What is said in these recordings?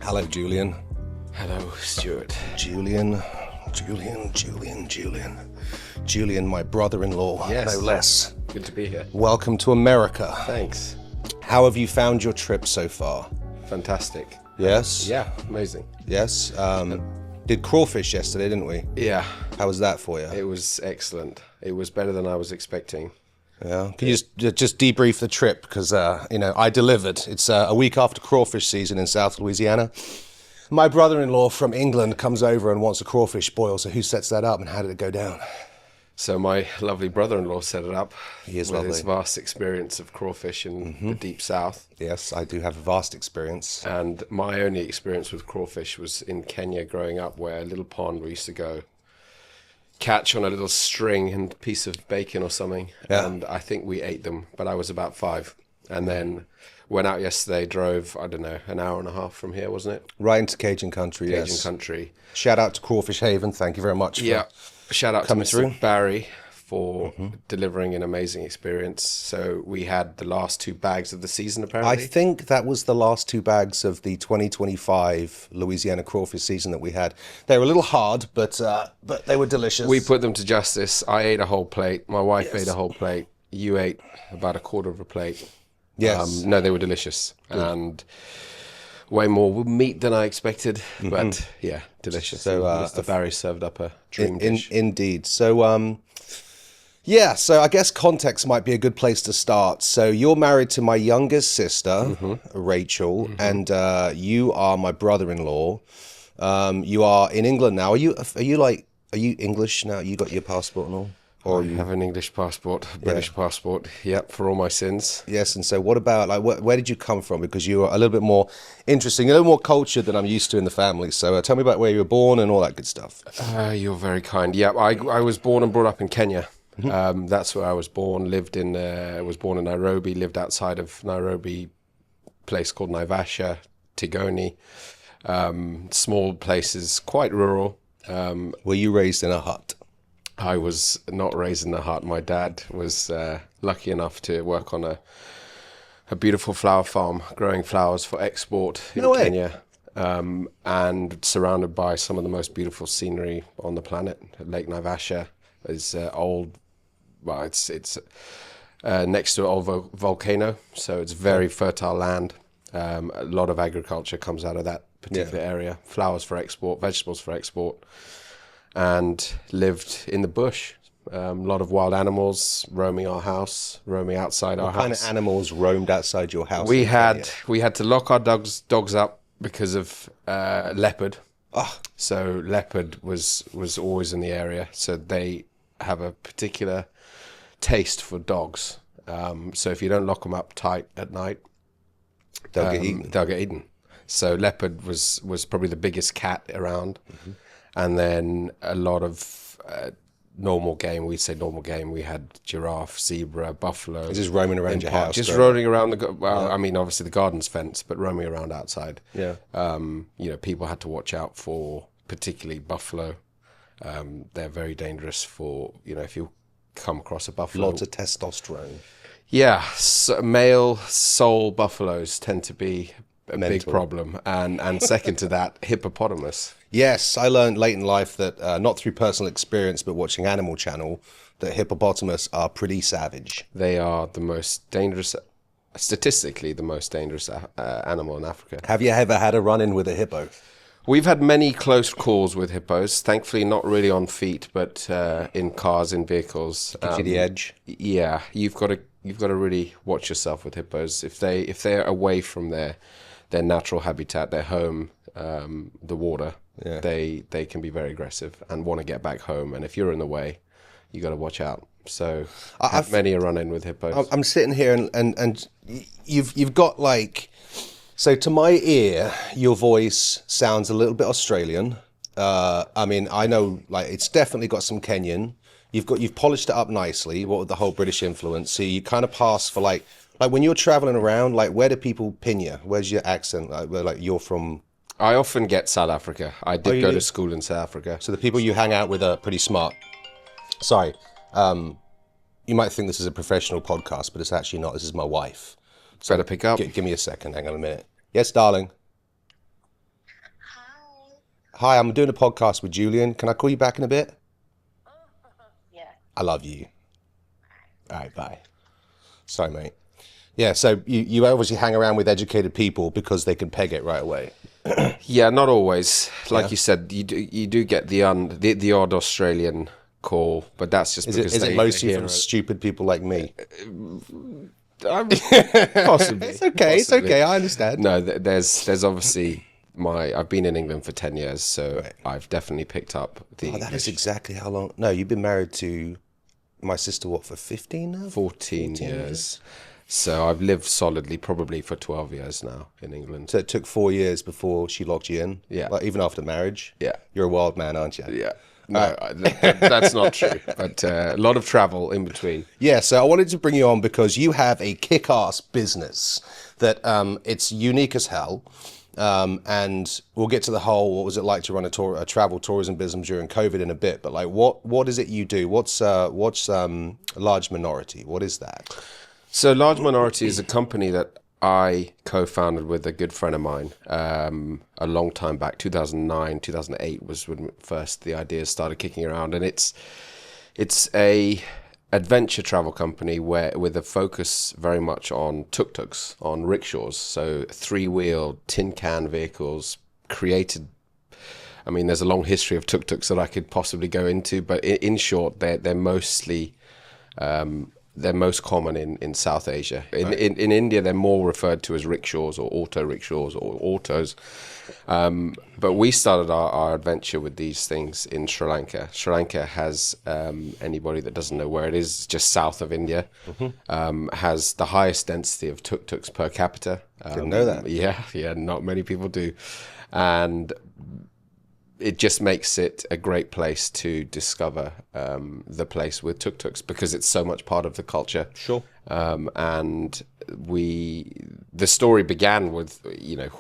Hello, Julian. Hello, Stuart. Julian, my brother-in-law, Yes. no less. Good to be here. Welcome to America. Thanks. How have you found your trip so far? Fantastic. Yes? Yeah, amazing. Yes? Did crawfish yesterday, didn't we? Yeah, How was that for you? it was excellent. It was better than I was expecting. Yeah. Can you just debrief the trip? Because, I delivered. It's a week after crawfish season in South Louisiana. My brother-in-law from England comes over and wants a crawfish boil, so who sets that up and how did it go down? So my lovely brother-in-law set it up. He is with lovely. his vast experience of crawfish in the deep south. Yes, I do have a vast experience. And my only experience with crawfish was in Kenya growing up, where a little pond we used to go catch on a little string and piece of bacon or something. Yeah. And I think we ate them, but I was about 5. And then went out yesterday, drove, I don't know, an hour and a half from here, wasn't it? Right into Cajun country, Cajun yes. country. Shout out to Crawfish Haven. Thank you very much for Yeah. Shout out to coming Mr. through. Barry for delivering an amazing experience. So we had the last 2 bags of the season, I apparently. think that was the last 2 bags of the 2025 Louisiana crawfish season that we had. They were a little hard, but they were delicious. We put them to justice. I ate a whole plate. My wife ate a whole plate. You ate about a quarter of a plate. Yes. No, they were delicious. And way more meat than I expected. But yeah, delicious. So, Mr. Barry served up a dream dish. Indeed. So, so I guess context might be a good place to start. So you're married to my youngest sister, Rachel, and you are my brother-in-law. You are in England now. Are you English now? You got your passport and all? Or I have an English passport, British passport. Yep, for all my sins. Yes, and so what about, where did you come from? Because you are a little bit more interesting, a little more cultured than I'm used to in the family. So tell me about where you were born and all that good stuff. You're very kind. Yeah, I was born and brought up in Kenya. That's where I was born. Was born in Nairobi. Lived outside of Nairobi, place called Naivasha, Tigoni. Small places, quite rural. Were you raised in a hut? I was not raised in a hut. My dad was lucky enough to work on a beautiful flower farm, growing flowers for export in Kenya, and surrounded by some of the most beautiful scenery on the planet. Lake Naivasha is old. Well, it's next to an old volcano, so it's very fertile land. A lot of agriculture comes out of that particular area. Flowers for export, vegetables for export. And lived in the bush. A lot of wild animals roaming our house, roaming outside our house. What kind of animals roamed outside your house? We had to lock our dogs up because of leopard. Oh. So leopard was always in the area. So they have a particular taste for dogs. So if you don't lock them up tight at night, They'll get eaten. They'll get eaten. So leopard was probably the biggest cat around. And then a lot of normal game. We say normal game. We had giraffe, zebra, buffalo. Just roaming around your house. Just roaming around I mean, obviously the garden's fenced, but roaming around outside. Yeah. People had to watch out for particularly buffalo. They're very dangerous for, if you come across a buffalo. Lots of testosterone. Yeah, so male soul buffaloes tend to be a big problem. And second to that, hippopotamus. Yes, I learned late in life that, not through personal experience, but watching Animal Channel, that hippopotamus are pretty savage. They are the most dangerous, statistically the most dangerous animal in Africa. Have you ever had a run-in with a hippo? We've had many close calls with hippos. Thankfully, not really on feet, but in cars, in vehicles. Gives you the edge? Yeah, you've got to really watch yourself with hippos. If they're away from their natural habitat, their home, the water, they can be very aggressive and want to get back home. And if you're in the way, you got to watch out. So I've many a run-in with hippos. I'm sitting here and you've got so to my ear, your voice sounds a little bit Australian. I mean, I know it's definitely got some Kenyan. You've polished it up nicely. What with the whole British influence, so you kind of pass for like when you're traveling around. Where do people pin you? Where's your accent? Where you're from? I often get South Africa. I did go to school in South Africa. So the people you hang out with are pretty smart. Sorry, you might think this is a professional podcast, but it's actually not. This is my wife. Better pick up. Give me a second. Hang on a minute. Yes, darling. Hi, I'm doing a podcast with Julian. Can I call you back in a bit? Yeah. I love you. All right, bye. Sorry, mate. Yeah, so you obviously hang around with educated people because they can peg it right away. Yeah, not always. Like Yeah. you said, you do get the odd Australian call, but that's just because Is it they mostly hear from it. stupid people like me? Possibly. It's okay. It's Possibly. okay. I understand. No, there's obviously I've been in England for 10 years, so Right. I've definitely picked up the Oh, that is English. exactly how long. No, you've been married to my sister, what, for 15 now? 14 years. So I've lived solidly probably for 12 years now in England. So it took 4 years before she locked you in? Yeah. Like, even after marriage? Yeah. You're a wild man, aren't you? Yeah. No, that's not true. But a lot of travel in between. Yeah, so I wanted to bring you on because you have a kick-ass business that it's unique as hell. And we'll get to the whole, what was it like to run a travel tourism business during COVID in a bit. But like, what is it you do? What's Large Minority? What is that? So Large Minority is a company that I co-founded with a good friend of mine a long time back. 2009, 2008 was when first the ideas started kicking around. And it's a adventure travel company with a focus very much on tuk-tuks, on rickshaws. So three-wheeled tin can vehicles created. I mean, there's a long history of tuk-tuks that I could possibly go into, but in short, they're mostly they're most common in South Asia. In India, they're more referred to as rickshaws or auto rickshaws or autos. But we started our adventure with these things in Sri Lanka. Sri Lanka has, anybody that doesn't know where it is, just south of India, has the highest density of tuk-tuks per capita. Didn't know that. Yeah, not many people do. And it just makes it a great place to discover the place with tuk-tuks because it's so much part of the culture. Sure. And the story began with,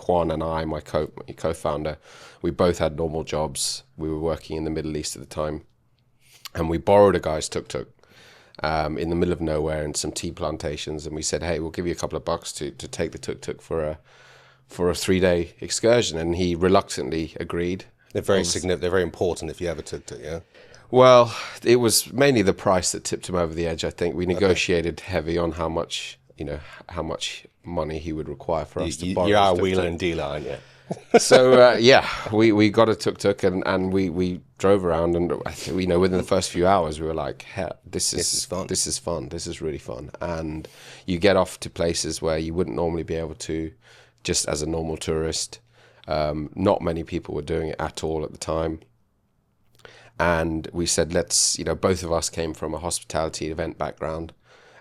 Juan and I, my co-founder, we both had normal jobs. We were working in the Middle East at the time. And we borrowed a guy's tuk-tuk in the middle of nowhere in some tea plantations. And we said, hey, we'll give you a couple of bucks to take the tuk-tuk for a 3-day excursion. And he reluctantly agreed. They're very significant. They're very important if you ever took it, yeah? Well, it was mainly the price that tipped him over the edge, I think. We negotiated heavy on how much money he would require for us to borrow. You are a his wheeler tuk-tuk. and dealer, aren't you? So, we got a tuk-tuk and we drove around and, within the first few hours, we were like, hell, this is fun. This is fun. This is really fun. And you get off to places where you wouldn't normally be able to just as a normal tourist. Not many people were doing it at all at the time. And we said, both of us came from a hospitality event background.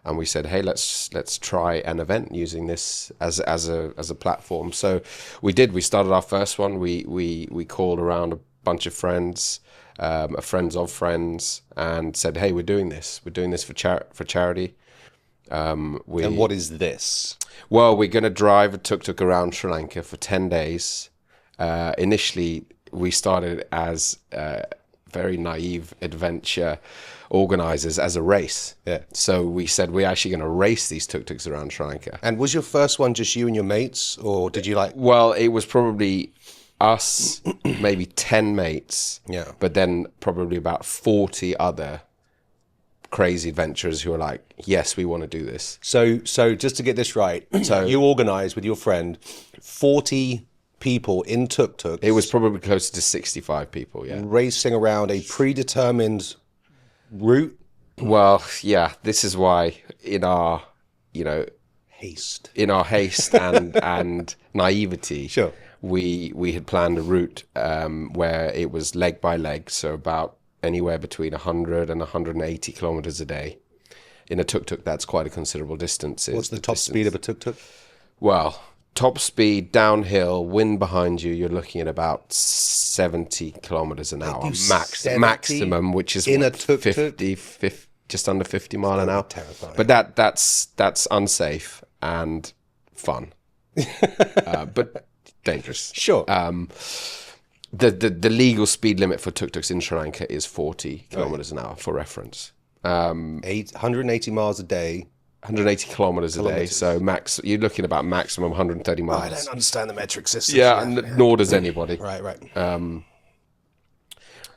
And we said, hey, let's try an event using this as a platform. So we did. We started our first one. We called around a bunch of friends, friends of friends, and said, hey, we're doing this. We're doing this for charity. And what is this? Well, we're going to drive a tuk-tuk around Sri Lanka for 10 days. Initially, we started as very naive adventure organizers as a race. Yeah. So we said we're actually going to race these tuk-tuks around Sri Lanka. And was your first one just you and your mates, or did you like... Well, it was probably us, maybe 10 mates. Yeah. But then probably about 40 other crazy adventurers who are like, yes, we want to do this. So just to get this right, so you organised with your friend 40 people in tuk-tuks. It was probably closer to 65 people, yeah. Racing around a predetermined route. Well, yeah, this is why in our, Haste. and naivety, Sure. we had planned a route where it was leg by leg, so about anywhere between 100 and 180 kilometers a day. In a tuk-tuk, that's quite a considerable distance. What's the top speed of a tuk-tuk? Well, top speed, downhill, wind behind you, you're looking at about 70 kilometers an hour. 70 Maximum, which is in a what, tuk-tuk? 50, just under 50 mile an hour. Terrifying. But that's unsafe and fun. But dangerous. Sure. The legal speed limit for tuk-tuks in Sri Lanka is 40 kilometers an hour, for reference. 180 miles a day. 180 kilometers a day, so you're looking about maximum 130 miles. I don't understand the metric system. Yeah, and nor does anybody. Right.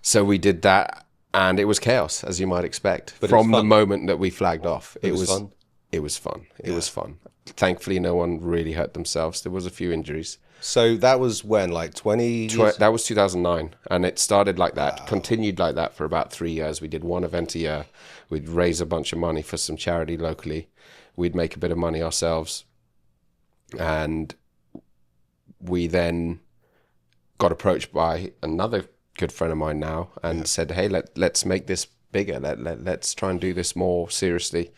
So we did that, and it was chaos, as you might expect. But from the moment that we flagged off, it was fun. It was fun. It was fun. Thankfully, no one really hurt themselves. There was a few injuries. So that was when, like 20 years? That was 2009, and it started like that, continued like that for about 3 years. We did one event a year. We'd raise a bunch of money for some charity locally. We'd make a bit of money ourselves. And we then got approached by another good friend of mine now and said, hey, let's make this bigger. Let's try and do this more seriously.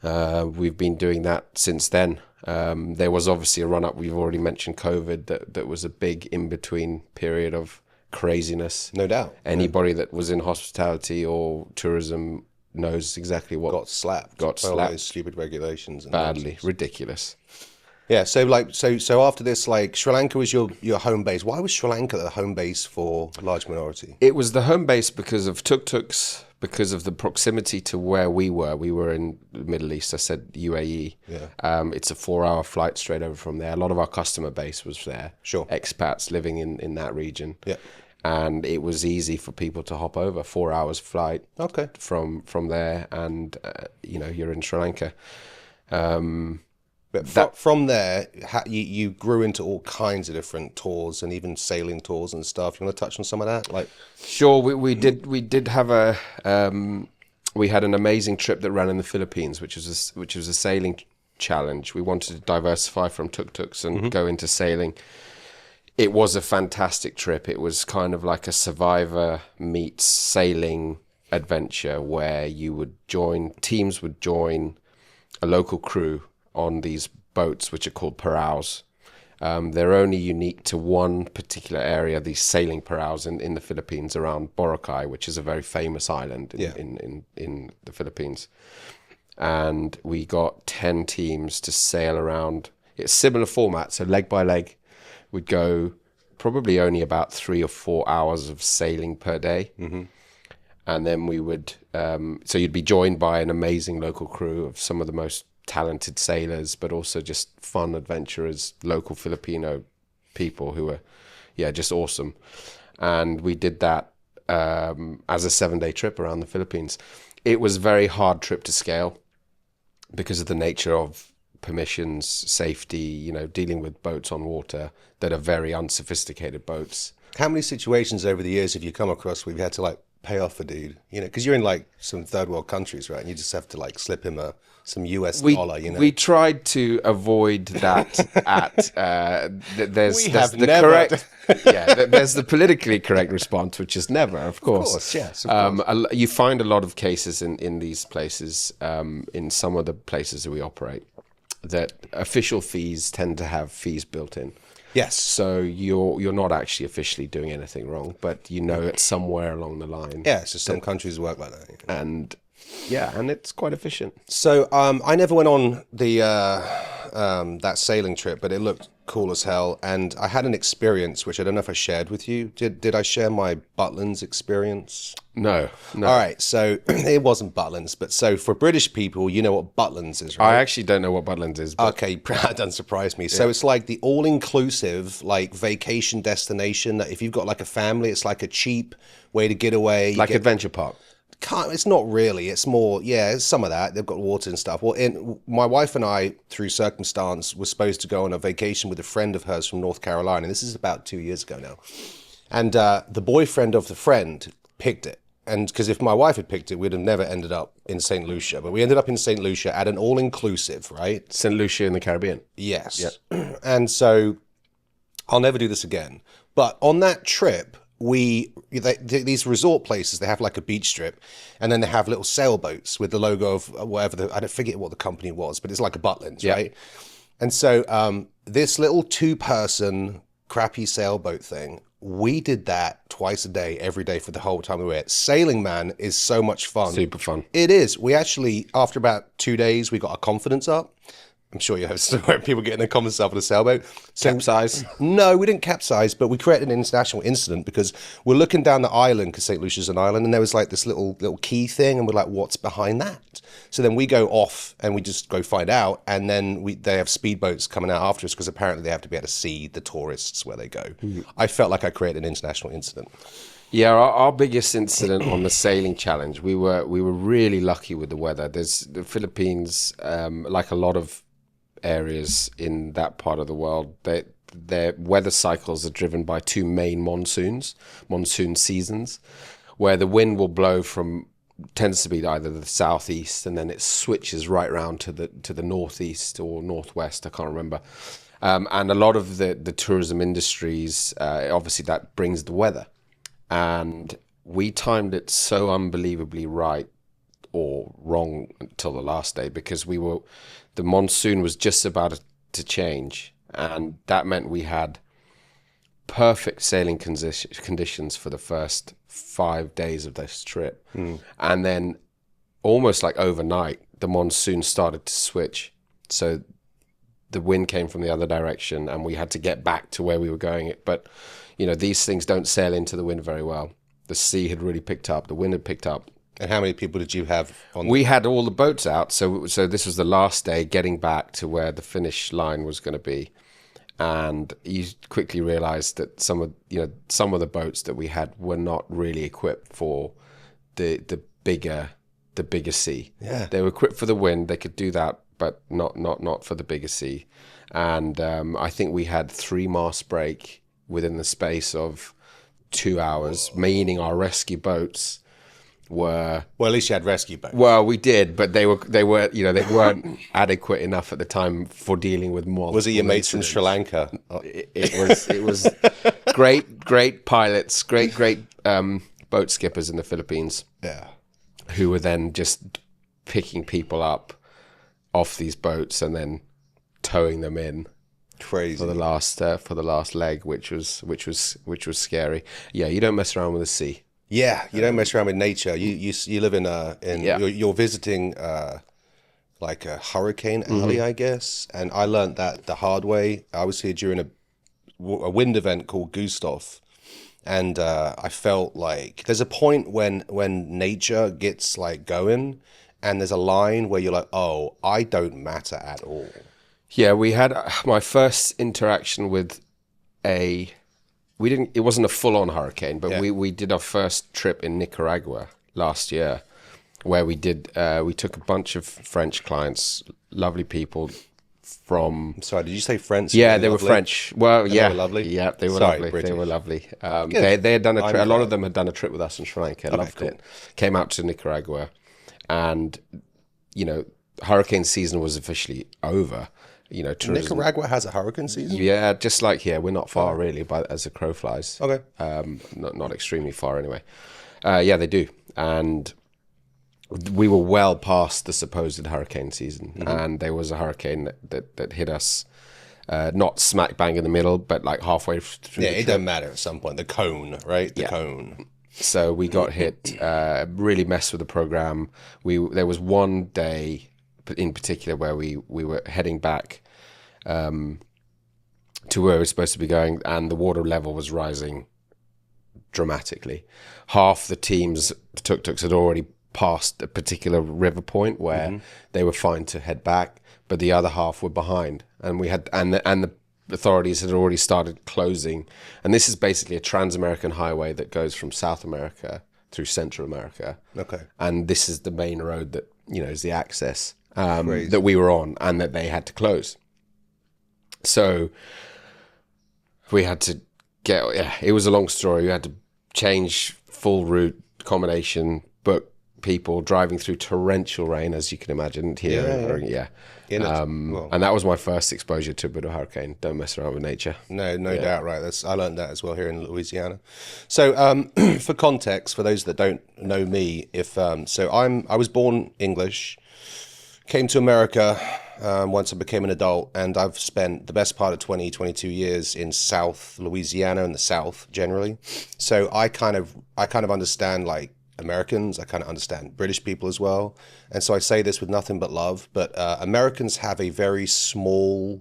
We've been doing that since then. There was obviously a run-up. We've already mentioned COVID. That was a big in-between period of craziness. No doubt. Anybody that was in hospitality or tourism knows exactly what got slapped. Got by all slapped. those stupid regulations. And Badly. nonsense. Ridiculous. Yeah, so after this, like Sri Lanka was your home base. Why was Sri Lanka the home base for large minority? It was the home base because of tuk-tuks, because of the proximity to where we were. We were in the Middle East. I said UAE. Yeah. It's a 4-hour flight straight over from there. A lot of our customer base was there. Sure. Expats living in that region. Yeah. And it was easy for people to hop over. 4 hours flight. Okay. From there, and you're in Sri Lanka. But from there, you grew into all kinds of different tours and even sailing tours and stuff. You want to touch on some of that? Like, sure, we did have we had an amazing trip that ran in the Philippines, which was a sailing challenge. We wanted to diversify from tuk-tuks and go into sailing. It was a fantastic trip. It was kind of like a Survivor meets sailing adventure where teams would join a local crew on these boats, which are called paraus. They're only unique to one particular area, these sailing paraus in the Philippines around Boracay, which is a very famous island in the Philippines. And we got 10 teams to sail around. It's similar format, so leg by leg. We'd go probably only about 3 or 4 hours of sailing per day. Mm-hmm. And then we would, so you'd be joined by an amazing local crew of some of the most talented sailors, but also just fun adventurers, local Filipino people who were, just awesome. And we did that as a 7-day trip around the Philippines. It was a very hard trip to scale because of the nature of permissions, safety, dealing with boats on water that are very unsophisticated boats. how many situations over the years have you come across where you've had to like pay off a dude? Because you're in like some third world countries, right? And you just have to like slip him some US dollar, We tried to avoid that there's the politically correct response, which is never, of course. Of course, yes. Of course. You find a lot of cases in these places, in some of the places that we operate, that official fees tend to have fees built in. Yes. So you're not actually officially doing anything wrong, but it's somewhere along the line. Yeah, so some countries work like that. And it's quite efficient. So I never went on the that sailing trip, but it looked cool as hell. And I had an experience which I don't know if I shared with you. Did I share my Butlins experience? No. All right, so it wasn't Butlins, but so for British people, you know what Butlins is, right? I actually don't know what Butlins is. But... Okay, that doesn't surprise me. So it's like the all-inclusive like vacation destination that if you've got like a family, it's like a cheap way to get away. Like Adventure Park. It's not really. It's more, it's some of that. They've got water and stuff. Well, my wife and I, through circumstance, were supposed to go on a vacation with a friend of hers from North Carolina. This is about 2 years ago now. And the boyfriend of the friend picked it. And because if my wife had picked it, we'd have never ended up in St. Lucia. But we ended up in St. Lucia at an all-inclusive, right? St. Lucia in the Caribbean. Yes. Yep. And so I'll never do this again. But on that trip... these resort places, they have like a beach strip, and then they have little sailboats with the logo of whatever I don't forget what the company was, but it's like a Butlins, right? And so this little 2-person crappy sailboat thing, we did that twice a day, every day for the whole time we were there. Sailing, man, is so much fun. Super fun. It is. We actually, after about 2 days, we got our confidence up. I'm sure you have where people getting their confidence up on a sailboat. So, capsize? No, we didn't capsize, but we created an international incident because we're looking down the island, because St. Lucia's an island, and there was like this little key thing, and we're like, what's behind that? So then we go off and we just go find out, and then they have speedboats coming out after us because apparently they have to be able to see the tourists where they go. Mm-hmm. I felt like I created an international incident. Yeah, our biggest incident on the sailing challenge, we were really lucky with the weather. There's the Philippines, like a lot of areas in that part of the world, their weather cycles are driven by two main monsoon seasons, where the wind will blow from tends to be either the southeast and then it switches right round to the northeast or northwest. I can't remember. And a lot of the tourism industries, obviously, that brings the weather. And we timed it so unbelievably right or wrong until the last day because the monsoon was just about to change. And that meant we had perfect sailing conditions for the first 5 days of this trip. And then almost like overnight, the monsoon started to switch. So the wind came from the other direction and we had to get back to where we were going. But, these things don't sail into the wind very well. The sea had really picked up. The wind had picked up. And how many people did you have on? We had all the boats out. So this was the last day getting back to where the finish line was going to be. And you quickly realized that some of the boats that we had were not really equipped for the bigger sea. Yeah. They were equipped for the wind. They could do that, but not for the bigger sea. And I think we had 3 mast break within the space of 2 hours, meaning our rescue boats were... Well, at least you had rescue boats. Well, we did, but they weren't adequate enough at the time for dealing with multiple. Was it your mates from Sri Lanka? It was great pilots, great boat skippers in the Philippines. Yeah. Who were then just picking people up off these boats and then towing them in. Crazy. For the last leg, which was scary. Yeah, you don't mess around with the sea. Yeah, you don't mess around with nature. You live in you're visiting like a hurricane alley, I guess. And I learned that the hard way. I was here during a wind event called Gustav, and I felt like there's a point when nature gets like going, and there's a line where you're like, oh, I don't matter at all. Yeah, we had my first interaction with it wasn't a full-on hurricane, but we did our first trip in Nicaragua last year, where we took a bunch of French clients, lovely people from... I'm sorry, did you say French? Yeah, they were French. Well, and yeah. They were lovely? Yeah, they were Sorry, lovely. British. They were lovely. They had done a lot of them had done a trip with us in Sri Lanka, loved cool. it. Came out to Nicaragua, and, hurricane season was officially over. Tourism. Nicaragua has a hurricane season? Yeah, just like here. We're not far really, but as the crow flies. Okay. Not extremely far anyway. Yeah, they do. And we were well past the supposed hurricane season. And there was a hurricane that hit us, not smack bang in the middle, but like halfway through the Yeah, it trip. doesn't matter at some point. The cone, right? The cone. So we got hit, really messed with the program. There was one day in particular where we were heading back to where we were supposed to be going, and the water level was rising dramatically. Half the teams, the tuk-tuks, had already passed a particular river point where they were fine to head back, but the other half were behind, and the authorities had already started closing. And this is basically a trans-American highway that goes from South America through Central America. Okay. And this is the main road that is the access that we were on, and that they had to close. So we had to it was a long story. We had to change full route, accommodation, book people, driving through torrential rain, as you can imagine here. Yeah. And that was my first exposure to a bit of hurricane. Don't mess around with nature. No doubt, right? I learned that as well here in Louisiana. So, for context, for those that don't know me, I was born English, came to America once I became an adult, and I've spent the best part of 22 years in South Louisiana and the South generally. So I kind of understand like Americans. I kind of understand British people as well. And so I say this with nothing but love, but Americans have a very small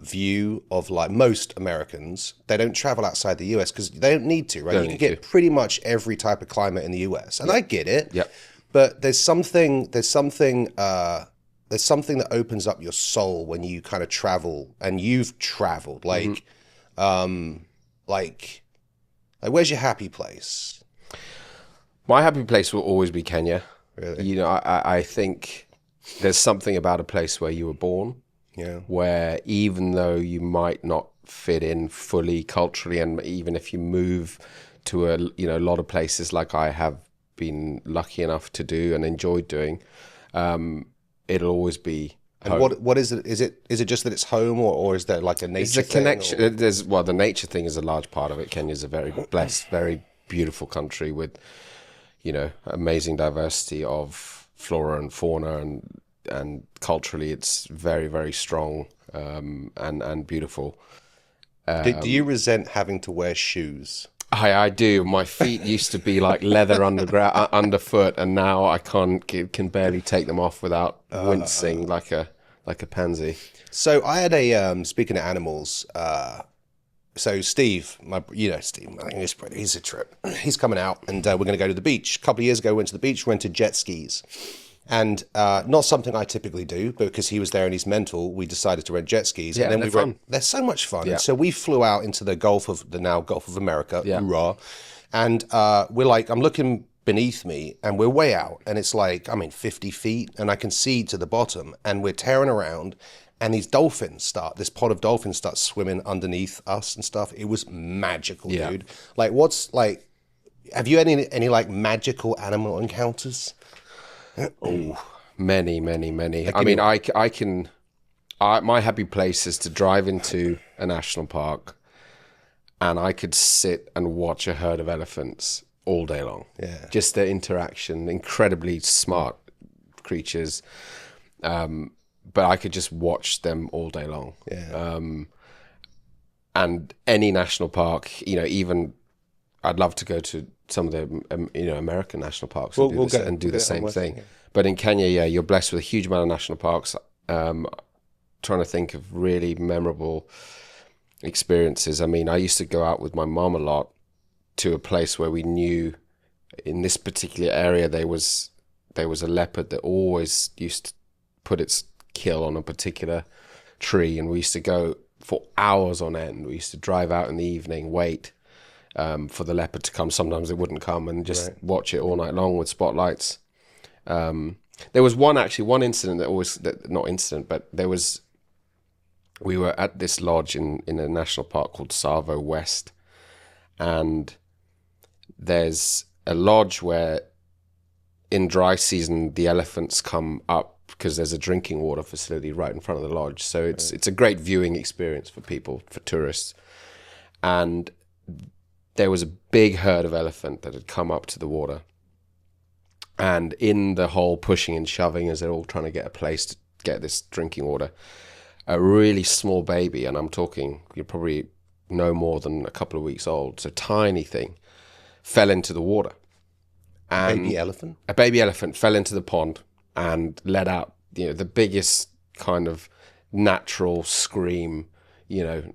view of, like, most Americans. They don't travel outside the US because they don't need to, right? You can get pretty much every type of climate in the US, and I get it. Yep. But there's something that opens up your soul when you kind of travel, and you've traveled. Like Like, where's your happy place? My happy place will always be Kenya. Really? You know, I think there's something about a place where you were born, where even though you might not fit in fully culturally, and even if you move to a lot of places like I have been lucky enough to do and enjoyed doing, it'll always be home. And what is it? Is it just that it's home, or is there like a nature It's a connection. The nature thing is a large part of it. Kenya's a very blessed, very beautiful country with, amazing diversity of flora and fauna, and culturally it's very, very strong, and beautiful. Do you resent having to wear shoes? I do. My feet used to be like leather underfoot, and now I can barely take them off without wincing like a pansy. So I had a speaking of animals. So Steve, Steve, he's a trip. He's coming out, and we're going to go to the beach. A couple of years ago, went to the beach, rented jet skis, and not something I typically do, but because he was there and he's mental, we decided to rent jet skis. Yeah, and then they're so much fun. Yeah. So we flew out into the Gulf of America, Yeah. hoorah, and we're like, I'm looking beneath me, and we're way out, and it's like 50 feet, and I can see to the bottom, and we're tearing around. And this pod of dolphins starts swimming underneath us and stuff. It was magical, dude. Like, have you any like magical animal encounters? Oh, many. My happy place is to drive into a national park, and I could sit and watch a herd of elephants all day long. Yeah. Just their interaction, incredibly smart creatures. But I could just watch them all day long. Yeah. And any national park, even I'd love to go to some of the American national parks and do the same thing. Yeah. But in Kenya, you're blessed with a huge amount of national parks. Trying to think of really memorable experiences. I mean, I used to go out with my mom a lot to a place where we knew in this particular area there was a leopard that always used to put its kill on a particular tree, and we used to go for hours on end. We used to drive out in the evening, wait for the leopard to come. Sometimes it wouldn't come, and just watch it all night long with spotlights. There was one incident we were at this lodge in a national park called Savo West, and there's a lodge where in dry season the elephants come up because there's a drinking water facility right in front of the lodge. So it's a great viewing experience for people, for tourists. And there was a big herd of elephant that had come up to the water. And in the whole pushing and shoving as they're all trying to get a place to get this drinking water, a really small baby, and I'm talking, you're probably no more than a couple of weeks old, so tiny thing, fell into the water. And baby elephant? A baby elephant fell into the pond and let out, the biggest kind of natural scream, Can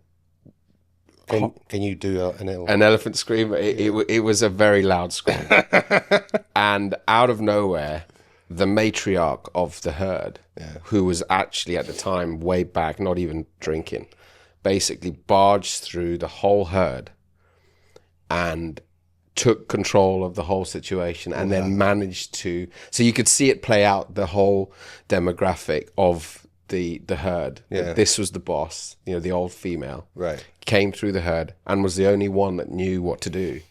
you do an elephant scream? It was a very loud scream. And out of nowhere, the matriarch of the herd, who was actually at the time way back, not even drinking, basically barged through the whole herd and took control of the whole situation, and then managed to, so you could see it play out, the whole demographic of the herd. This was the boss, the old female, came through the herd and was the only one that knew what to do,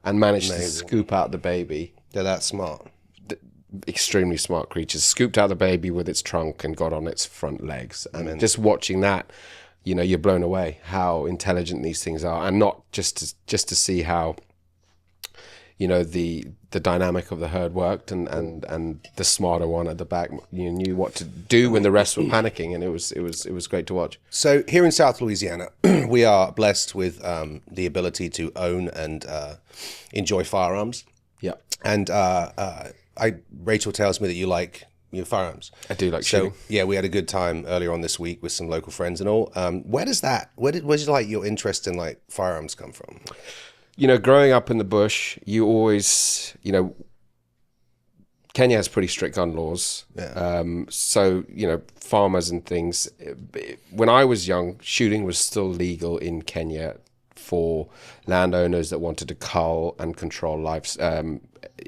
and managed to scoop out the baby. They're that smart. Extremely smart creatures. Scooped out the baby with its trunk and got on its front legs. And just watching that, you're blown away how intelligent these things are, and not just to see how the dynamic of the herd worked, and the smarter one at the back knew what to do when the rest were panicking, and it was great to watch. So here in South Louisiana, we are blessed with the ability to own and enjoy firearms. Yeah, and Rachel tells me that you like your firearms. I do like shooting. Yeah, we had a good time earlier on this week with some local friends and all. Where's like your interest in like firearms come from? Growing up in the bush, you always, Kenya has pretty strict gun laws. Yeah. So, farmers and things. When I was young, shooting was still legal in Kenya for landowners that wanted to cull and control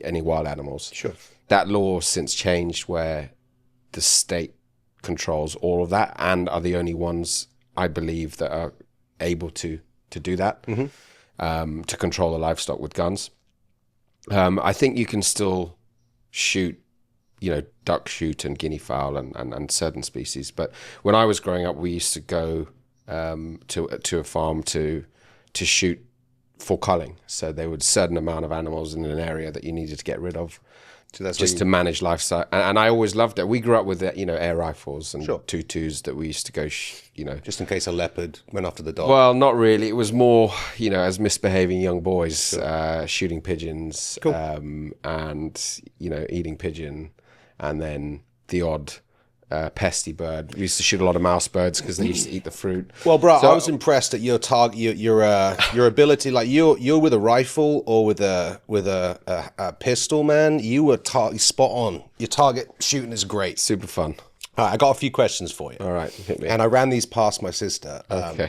any wild animals. Sure. That law since changed where the state controls all of that and are the only ones, I believe, that are able to do that, to control the livestock with guns. I think you can still shoot, duck shoot and guinea fowl and certain species. But when I was growing up, we used to go to a farm to shoot for culling. So there was a certain amount of animals in an area that you needed to get rid of. So that's just to manage livestock. And I always loved it. We grew up with, air rifles and tutus that we used to go, Just in case a leopard went after the dog. Well, not really. It was more, as misbehaving young boys, shooting pigeons and, eating pigeon. And then the odd pesty bird. We used to shoot a lot of mouse birds because they used to eat the fruit. Well, bro, I was impressed at your target, your ability. Like you're with a rifle or with a pistol, man. You were spot on. Your target shooting is great. Super fun. All right, I got a few questions for you. All right, hit me. And I ran these past my sister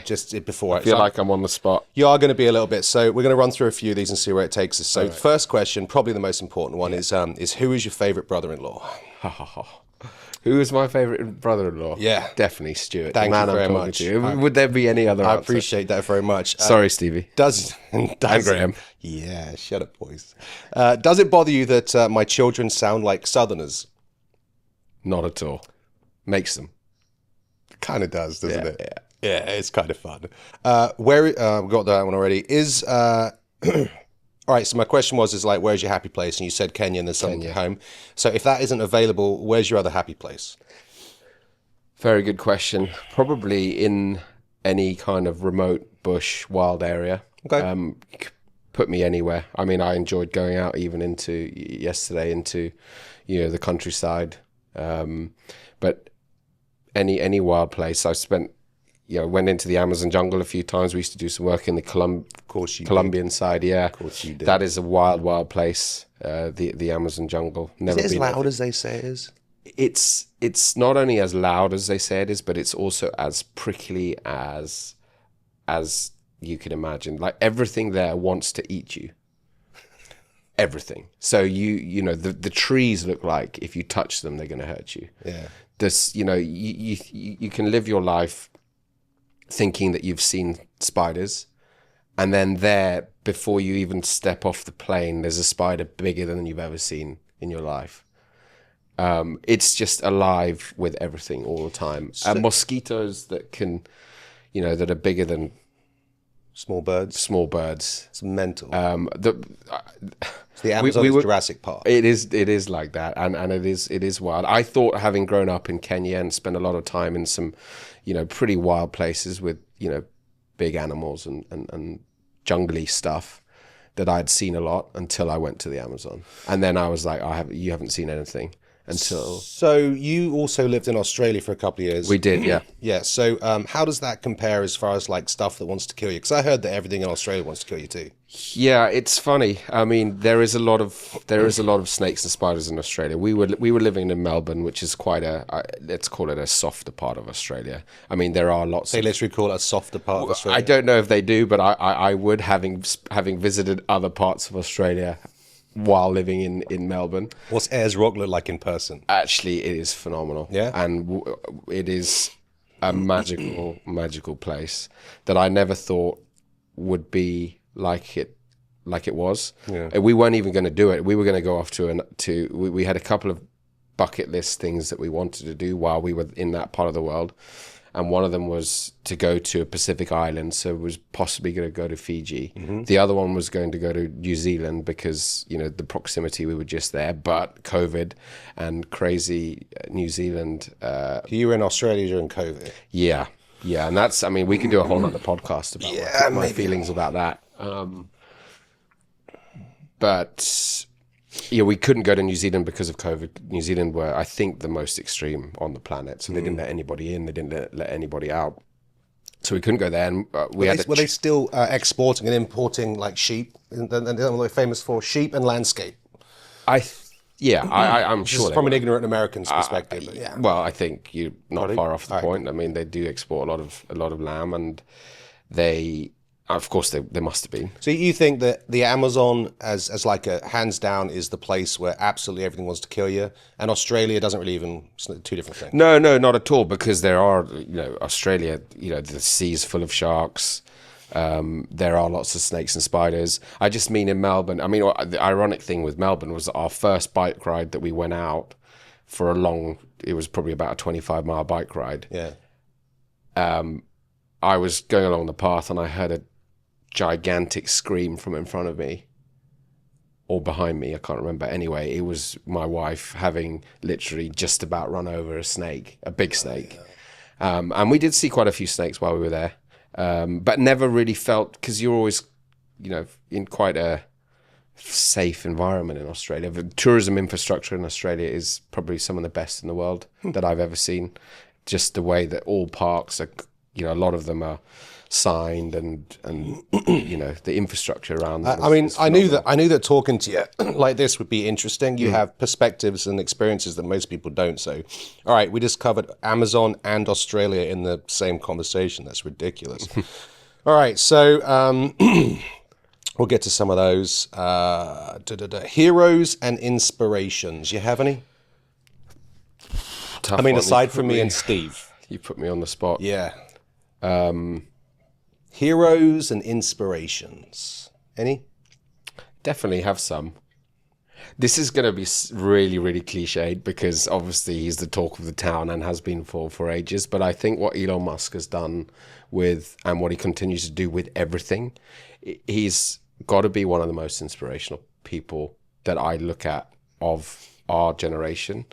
just before. I feel like I'm on the spot. You are going to be a little bit. So we're going to run through a few of these and see where it takes us. So first question, probably the most important one, is who is your favorite brother-in-law? Who is my favorite brother-in-law? Yeah. Definitely Stuart. Thank you very much. Would there be any other I answer? appreciate that very much. Sorry, Stevie. And Graham. Yeah, shut up, boys. Does it bother you that my children sound like Southerners? Not at all. Makes them. Kind of does, doesn't it? Yeah. Yeah, it's kind of fun. We got that one already. All right, so my question was, where's your happy place? And you said Kenya and there's something at home. So if that isn't available, where's your other happy place? Very good question. Probably in any kind of remote bush, wild area. Okay. Put me anywhere. I mean, I enjoyed going out even into the countryside. But any wild place. I spent, went into the Amazon jungle a few times. We used to do some work in the Colombian side. Yeah, of course you did. That is a wild place. The Amazon jungle. Never is it as loud as they say it is? It's not only as loud as they say it is, but it's also as prickly as you can imagine. Like everything there wants to eat you. Everything. So the trees look like if you touch them, they're going to hurt you. Yeah. You can live your life thinking that you've seen spiders, and then there, before you even step off the plane, there's a spider bigger than you've ever seen in your life. It's just alive with everything all the time. Mosquitoes that can, that are bigger than small birds. It's mental. It's the Amazon is Jurassic Park. It is like that, and it is wild. I thought, having grown up in Kenya and spent a lot of time in some, pretty wild places with, big animals and jungly stuff, that I'd seen a lot until I went to the Amazon. And then I was like, you haven't seen anything until... So you also lived in Australia for a couple of years. We did, yeah. Yeah, so how does that compare as far as stuff that wants to kill you? Because I heard that everything in Australia wants to kill you too. Yeah, it's funny. I mean, there is a lot of snakes and spiders in Australia. We were living in Melbourne, which is quite let's call it a softer part of Australia. I mean, there are lots. They literally call it a softer part of Australia. I don't know if they do, but I would, having visited other parts of Australia while living in Melbourne. What's Ayers Rock look like in person? Actually, it is phenomenal. Yeah, and it is a magical place that I never thought would be like it was. Yeah. We weren't even going to do it. We were going to go off we had a couple of bucket list things that we wanted to do while we were in that part of the world, and one of them was to go to a Pacific island, so it was possibly going to go to Fiji. Mm-hmm. The other one was going to go to New Zealand because the proximity, we were just there, but COVID and crazy New Zealand. You were in Australia during COVID. Yeah, and that's, I mean, we could do a whole other podcast about my feelings about that. But yeah, we couldn't go to New Zealand because of COVID. New Zealand were, I think, the most extreme on the planet. So they didn't let anybody in. They didn't let anybody out. So we couldn't go there. And were they still exporting and importing sheep? And they're famous for sheep and landscape. I'm sure. From an ignorant American's perspective. Yeah. Well, I think you're not far off the point. I mean, they do export a lot of lamb, and they Of course, there must have been. So you think that the Amazon, as like a hands down, is the place where absolutely everything wants to kill you, and Australia doesn't really even. It's two different things. No, not at all. Because there are, Australia. The sea's full of sharks. There are lots of snakes and spiders. I just mean in Melbourne. I mean, the ironic thing with Melbourne was our first bike ride that we went out for it was probably about a 25-mile bike ride. Yeah. I was going along the path and I heard a gigantic scream from in front of me or behind me. I can't remember. Anyway, it was my wife having literally just about run over a big snake. And we did see quite a few snakes while we were there. But never really felt, because you're always, in quite a safe environment in Australia. The tourism infrastructure in Australia is probably some of the best in the world that I've ever seen. Just the way that all parks are, a lot of them are signed and the infrastructure around them. I mean, I knew that talking to you like this would be interesting. You have perspectives and experiences that most people don't. So, all right, we just covered Amazon and Australia in the same conversation. That's ridiculous. All right, so we'll get to some of those. Heroes and inspirations. You have any? Tough I mean, one. aside from me and Steve. You put me on the spot. Yeah. Heroes and inspirations. Any? Definitely have some. This is going to be really, really cliched because obviously he's the talk of the town and has been for ages. But I think what Elon Musk has done and what he continues to do with everything, he's got to be one of the most inspirational people that I look at of our generation.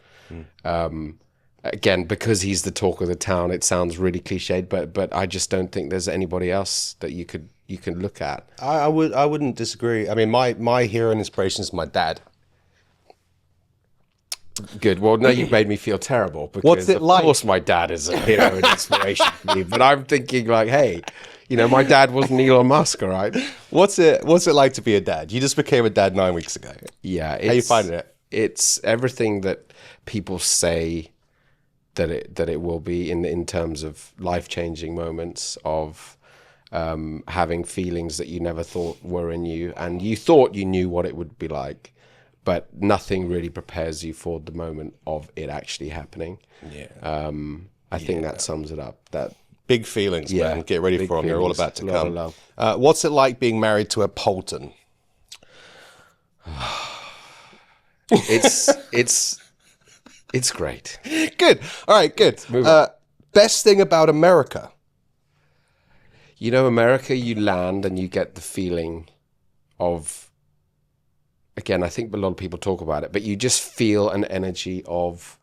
Again, because he's the talk of the town, it sounds really cliched, but I just don't think there's anybody else that you can look at. I wouldn't disagree. I mean, my hero and inspiration is my dad. Good. Well, now you've made me feel terrible. Because What's it like? Of course, my dad is a hero and inspiration for me, but I'm thinking like, hey, my dad wasn't Elon Musk, all right? What's it like to be a dad? You just became a dad 9 weeks ago. Yeah. How you finding it? It's everything that people say that it will be in terms of life-changing moments of having feelings that you never thought were in you, and you thought you knew what it would be like, but nothing really prepares you for the moment of it actually happening. Yeah. I think that sums it up. That big feelings, man. Get ready for them. They're all about to come. Love. What's it like being married to a Polton? It's great. Good. All right, good. Best thing about America? America, you land and you get the feeling of, again, I think a lot of people talk about it, but you just feel an energy of,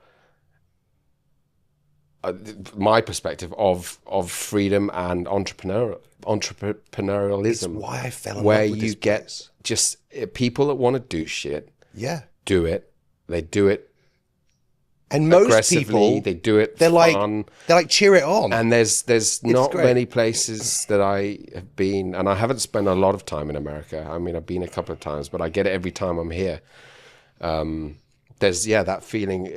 my perspective, of freedom and entrepreneurialism. It's why I fell in love with this place. Where you get just people that want to do shit. Yeah. Do it. They do it. And most people, they do it. They're fun. like cheer it on. And there's not many places that I have been, and I haven't spent a lot of time in America. I mean, I've been a couple of times, but I get it every time I'm here. There's that feeling.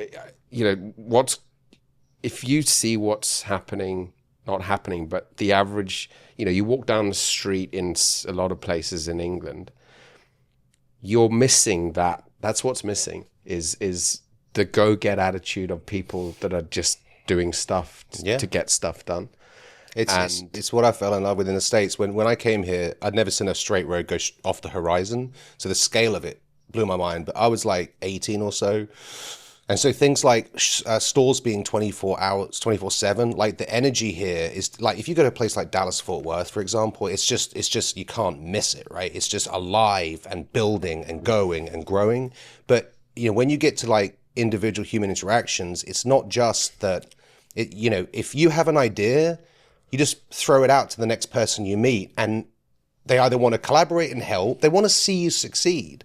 If you see what's happening, not happening, but the average. You walk down the street in a lot of places in England. You're missing that. That's what's missing. Is the go-get attitude of people that are just doing stuff to get stuff done. It's what I fell in love with in the States. When I came here, I'd never seen a straight road go off the horizon. So the scale of it blew my mind. But I was like 18 or so. And so things like stores being 24 hours, 24/7, like the energy here is like, if you go to a place like Dallas, Fort Worth, for example, it's just, you can't miss it, right? It's just alive and building and going and growing. But, when you get to like individual human interactions, it's not just that, if you have an idea, you just throw it out to the next person you meet, and they either want to collaborate and help, they want to see you succeed.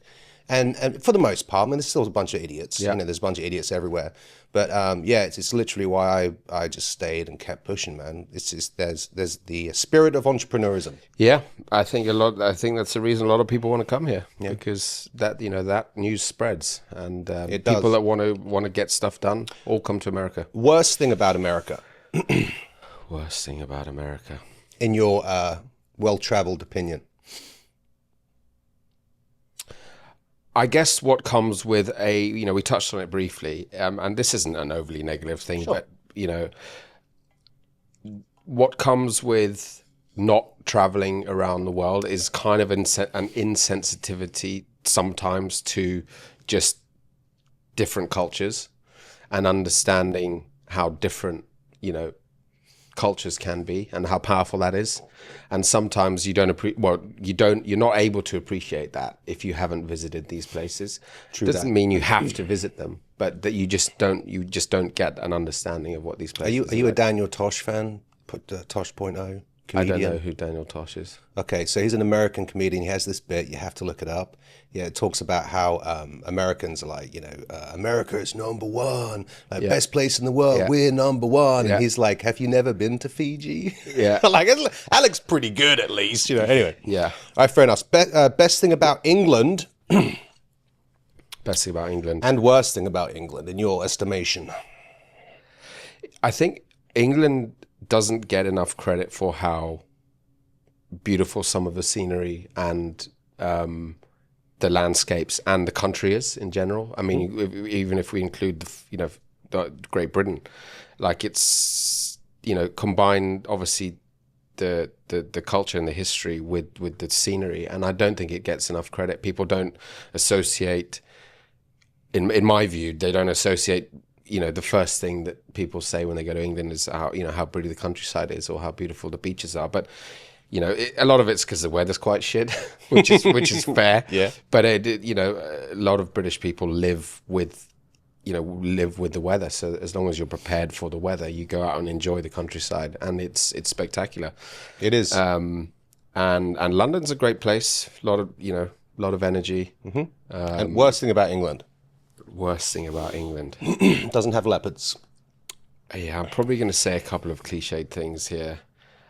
And for the most part, I mean, there's still a bunch of idiots. Yeah. There's a bunch of idiots everywhere. But it's literally why I just stayed and kept pushing, man. It's just there's the spirit of entrepreneurism. Yeah, I think that's the reason a lot of people want to come here, because that that news spreads, and it does. People that want to get stuff done all come to America. Worst thing about America? Worst thing about America? In your well-traveled opinion? I guess what comes with we touched on it briefly, and this isn't an overly negative thing, Sure. but, what comes with not traveling around the world is kind of an insensitivity sometimes to just different cultures and understanding how different, cultures can be and how powerful that is. And sometimes you're not able to appreciate that if you haven't visited these places. Doesn't mean you have to visit them, but that you just don't get an understanding of what these places Are you a Daniel Tosh fan? Put Tosh.0 comedian. I don't know who Daniel Tosh is. Okay, so he's an American comedian. He has this bit, you have to look it up. Yeah, it talks about how Americans are like, America is number one, best place in the world, we're number one. And he's like, have you never been to Fiji? Yeah. Like, that looks pretty good at least, Anyway. Yeah. All right, fair enough. Best thing about England. Best thing about England. And worst thing about England, in your estimation? I think England doesn't get enough credit for how beautiful some of the scenery and the landscapes and the country is in general. I mean, even if we include the Great Britain, like it's combined obviously the culture and the history with the scenery, and I don't think it gets enough credit. People don't associate, in my view, they don't associate. The first thing that people say when they go to England is how pretty the countryside is or how beautiful the beaches are. But a lot of it's because the weather's quite shit, which is fair. Yeah. But a lot of British people live with the weather. So as long as you're prepared for the weather, you go out and enjoy the countryside, and it's spectacular. It is. And London's a great place. A lot of energy. Mm-hmm. And worst thing about England? Worst thing about England. Doesn't have leopards. Yeah, I'm probably going to say a couple of cliched things here.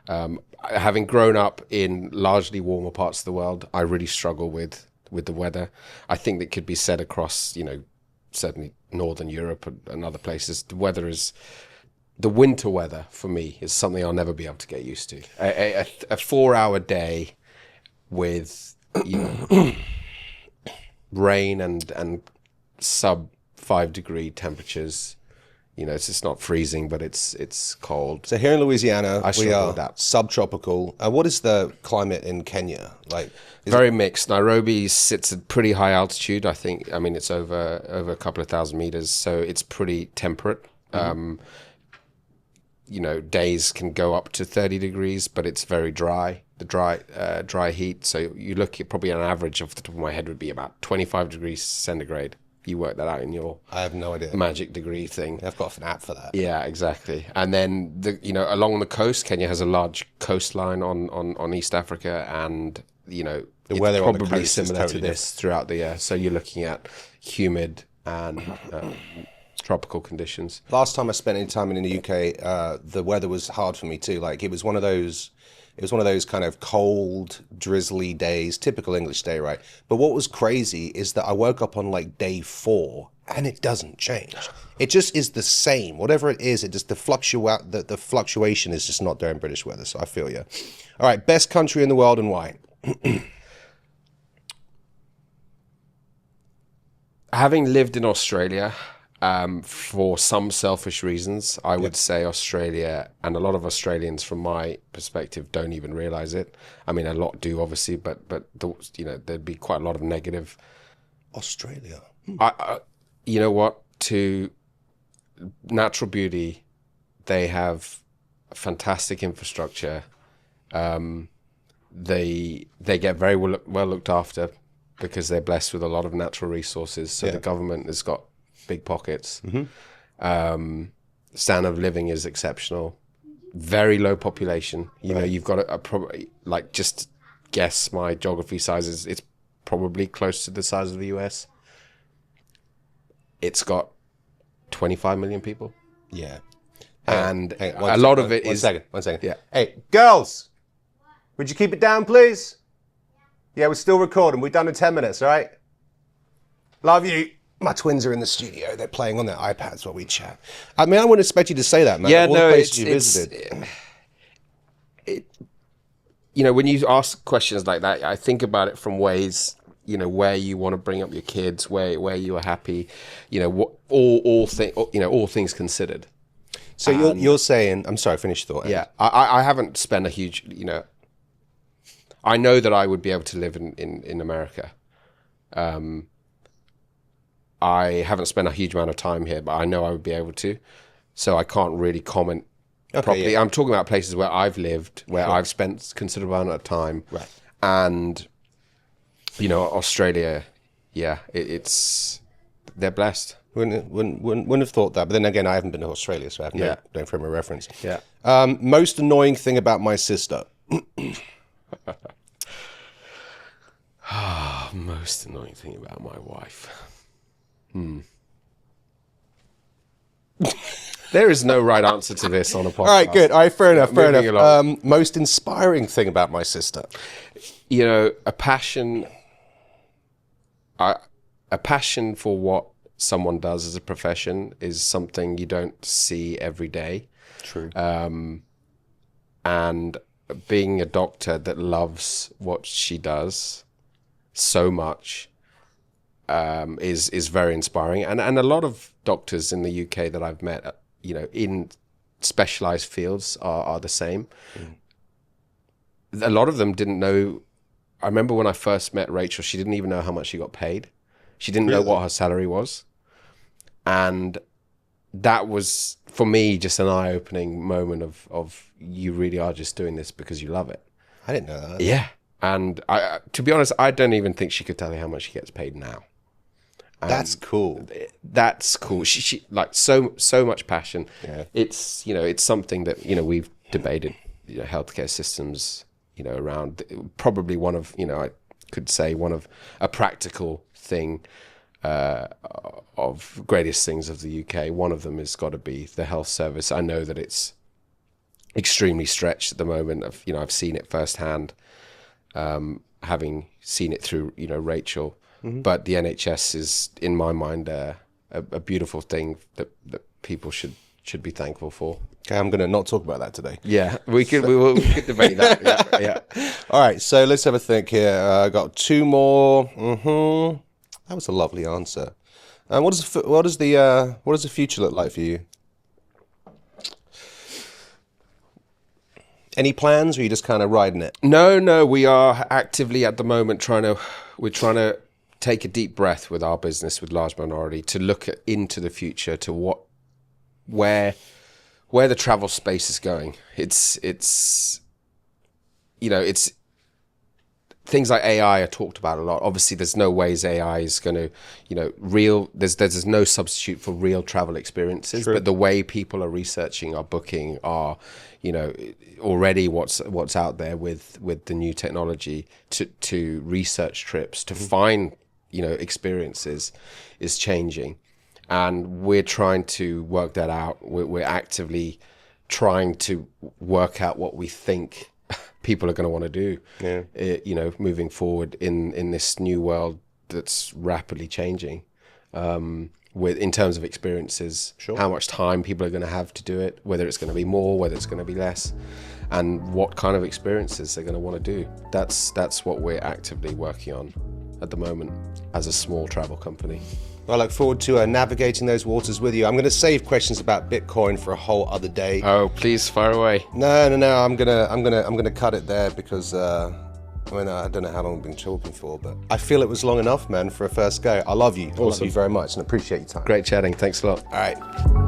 Having grown up in largely warmer parts of the world, I really struggle with the weather. I think that could be said across, certainly Northern Europe and other places. The winter weather for me is something I'll never be able to get used to. A 4-hour day with rain and sub 5 degree temperatures. It's just not freezing, but it's cold. So here in Louisiana, we are with that. subtropical. What is the climate in Kenya like? Very mixed. Nairobi sits at pretty high altitude. I think. I mean, it's over a couple of thousand meters, so it's pretty temperate. Mm-hmm. Days can go up to 30 degrees, but it's very dry. The dry heat. So you look at probably an average off the top of my head would be about 25 degrees centigrade. You work that out in your I have no idea. magic degree thing. I've got an app for that. Yeah, exactly. And then along the coast, Kenya has a large coastline on East Africa, and the weather on the probably coast is similar totally to this throughout the year. So you're looking at humid and tropical conditions. Last time I spent any time in the UK, the weather was hard for me too. Like it was one of those kind of cold, drizzly days, typical English day, right? But what was crazy is that I woke up on like day 4 and it doesn't change. It just is the same. Whatever it is, the fluctuation is just not there in British weather. So I feel you. All right, best country in the world and why? Having lived in Australia, for some selfish reasons, I would say Australia, and a lot of Australians, from my perspective, don't even realize it. I mean, a lot do, obviously, but there'd be quite a lot of negative. Australia. You know what? To natural beauty, they have fantastic infrastructure. They get very well looked after because they're blessed with a lot of natural resources. So the government has got big pockets. Mm-hmm. Standard of living is exceptional. Very low population. You've got a probably, like, just guess my geography sizes. It's probably close to the size of the US. It's got 25 million people. Yeah. And a lot of it is... One second. Yeah. Hey, girls, would you keep it down, please? Yeah, we're still recording. We're done in 10 minutes, all right? Love you. My twins are in the studio. They're playing on their iPads while we chat. I mean, I wouldn't expect you to say that, man. Yeah, All no, the places you visited. when you ask questions like that, I think about it from ways, where you want to bring up your kids, where you are happy, what all things considered. So you're saying, I'm sorry, finish your thought. Yeah, I haven't spent a huge, I know that I would be able to live in America. I haven't spent a huge amount of time here, but I know I would be able to. So I can't really comment properly. Yeah. I'm talking about places where I've lived, where I've spent considerable amount of time. Right. And, Australia, they're blessed. Wouldn't have thought that. But then again, I haven't been to Australia, so I have no frame of reference. Yeah. Most annoying thing about my sister. Most annoying thing about my wife. There is no right answer to this on a podcast. All right, good. All right, fair enough. Along. Most inspiring thing about my sister. A passion for what someone does as a profession is something you don't see every day. True. And being a doctor that loves what she does so much is very inspiring. And a lot of doctors in the UK that I've met, in specialized fields are the same. A lot of them didn't know. I remember when I first met Rachel, she didn't even know how much she got paid. She didn't know what her salary was. And that was, for me, just an eye-opening moment of you really are just doing this because you love it. I didn't know that. Yeah. And to be honest, I don't even think she could tell you how much she gets paid now. That's cool. That's cool. She like so much passion. Yeah. It's it's something that we've debated healthcare systems around. Probably one of I could say one of a practical thing of greatest things of the UK. One of them has got to be the health service. I know that it's extremely stretched at the moment. I've seen it firsthand, having seen it through Rachel. Mm-hmm. But the NHS is, in my mind, a beautiful thing that people should be thankful for. Okay, I'm going to not talk about that today. Yeah, we could debate that. Yeah. All right, so let's have a think here. I got two more. Mm-hmm. That was a lovely answer. And what does the future look like for you? Any plans, or are you just kind of riding it? No, we are actively at the moment trying to take a deep breath with our business, with Large Minority, to look into the future, to where the travel space is going. It's things like AI are talked about a lot. Obviously, there's no ways AI is going to, there's no substitute for real travel experiences. True. But the way people are researching, are booking, are, already what's out there with the new technology to research trips, to find, experiences is changing. And we're trying to work that out. We're actively trying to work out what we think people are going to want to do, moving forward in this new world that's rapidly changing. In terms of experiences, how much time people are going to have to do it, whether it's going to be more, whether it's going to be less, and what kind of experiences they're going to want to do. That's what we're actively working on at the moment as a small travel company. I look forward to navigating those waters with you. I'm going to save questions about Bitcoin for a whole other day. Oh, please fire away. No. I'm gonna cut it there because I don't know how long we've been talking for, but I feel it was long enough, man, for a first go. I love you. Awesome. I love you very much and appreciate your time. Great chatting. Thanks a lot. All right.